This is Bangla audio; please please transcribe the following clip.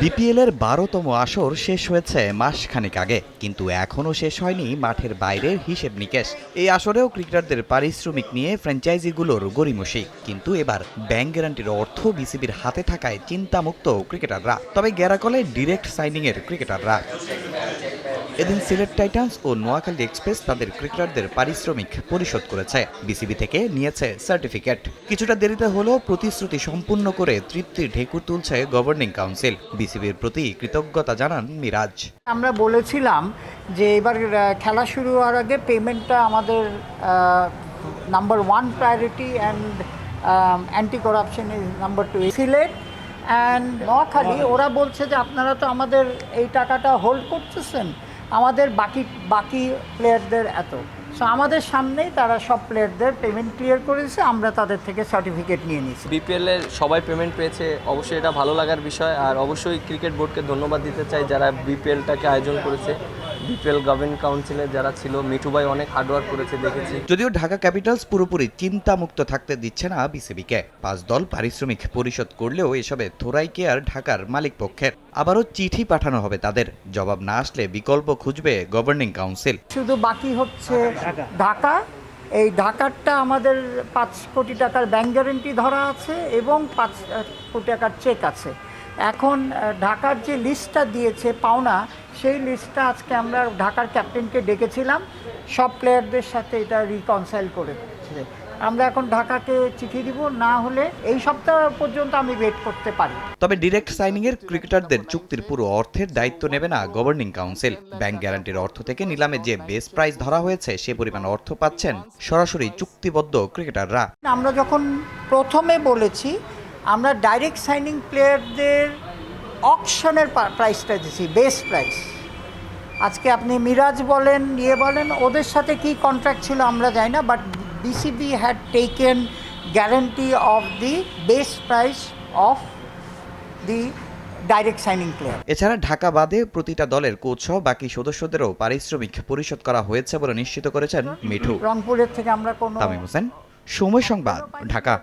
বিপিএল এর ১২তম আসর শেষ হয়েছে মাসখানেক আগে, কিন্তু এখনও শেষ হয়নি মাঠের বাইরের হিসেব নিকেশ। এই আসরেও ক্রিকেটারদের পারিশ্রমিক নিয়ে ফ্র্যাঞ্চাইজিগুলোর গড়িমসি, কিন্তু এবার ব্যাংক গ্যারান্টির অর্থ বিসিবির হাতে থাকায় চিন্তামুক্ত ক্রিকেটাররা। তবে গ্যারাকলে ডিরেক্ট সাইনিংয়ের ক্রিকেটাররা। এদিন সিলেট টাইটান্স ও নোয়াখালী এক্সপ্রেস তাদের ক্রিকেটারদের পারিশ্রমিক পরিশোধ করেছে। বিসিবি থেকে নিয়েছে সার্টিফিকেট। কিছুটা দেরিতে হলেও প্রতিশ্রুতি সম্পূর্ণ করে তৃপ্তির ঢেকুর তুলছে গভর্নিং কাউন্সিল। বিসিবির প্রতি কৃতজ্ঞতা জানান মিরাজ। আমরা বলেছিলাম যে এবার খেলা শুরু হওয়ার আগে পেমেন্টটা আমাদের number 1 priority and anti corruption is number 2। Sylhet and Noakhali ওরা বলছে যে আপনারা তো আমাদের এই টাকাটা হোল্ড করতেছেন, আমাদের বাকি প্লেয়ারদের এত। সো আমাদের সামনেই তারা সব প্লেয়ারদের পেমেন্ট ক্লিয়ার করেছে, আমরা তাদের থেকে সার্টিফিকেট নিয়ে নিয়েছি। বিপিএলের সবাই পেমেন্ট পেয়েছে, অবশ্যই এটা ভালো লাগার বিষয়। আর অবশ্যই ক্রিকেট বোর্ডকে ধন্যবাদ দিতে চাই যারা বিপিএলটাকে আয়োজন করেছে। বিপিএল গভর্নিং কাউন্সিলে যারা ছিল, মিঠু ভাই অনেক হার্ডওয়ার্ক করেছে দেখেছি। যদিও ঢাকা ক্যাপিটালস পুরোপুরি চিন্তামুক্ত থাকতে দিচ্ছে না বিসিবিকে। 5 দল পারিশ্রমিক পরিশোধ করলেও এসবে থোড়াই কেয়ার ঢাকার মালিক পক্ষের। আবারও চিঠি পাঠানো হবে তাদের। জবাব না আসলে বিকল্প খুঁজবে গভর্নিং কাউন্সিল। শুধু বাকি হচ্ছে ঢাকা। এই ঢাকারটা আমাদের 5 কোটি টাকার ব্যাংক গ্যারেন্টি ধরা আছে এবং 5 কোটি টাকার চেক আছে। এখন ঢাকার যে লিস্টটা দিয়েছে পাওনা, সেই লিস্টটা আজকে আমরা ঢাকার ক্যাপ্টেনকে ডেকেছিলাম, সব প্লেয়ারদের সাথে এটা রিকনসাইল করেছে। আমরা এখন ঢাকাকে চিঠি দিব, না হলে এই সপ্তাহ পর্যন্ত আমি ওয়েট করতে পারি। তবে ডিরেক্ট সাইনিংয়ের ক্রিকেটারদের চুক্তির পুরো অর্থের দায়িত্ব নেবে না গভর্নিং কাউন্সিল। ব্যাংক গ্যারান্টির অর্থ থেকে নিলামে যে বেস প্রাইস ধরা হয়েছে সে পরিমাণ অর্থ পাচ্ছেন সরাসরি চুক্তিবদ্ধ ক্রিকেটাররা। আমরা যখন প্রথমে বলেছি আমরা ডাইরেক্ট সাইনিং প্লেয়ারদের অকশনের প্রাইসটা দিয়েছি, বেস প্রাইস। আজকে আপনি মিরাজ বলেন, বলেন, ওদের সাথে কি কন্ট্রাক্ট ছিল আমরা জানি না, but BCB had taken guarantee of the base price of the direct signing player. এছাড়া ঢাকা বাদে প্রতিটা দলের কোচ সহ বাকি সদস্যদেরও পারিশ্রমিক পরিশোধ করা হয়েছে বলে নিশ্চিত করেছেন মিঠু। রংপুরের থেকে আমরা কোনো তামিম হোসেন, সময় সংবাদ, ঢাকা।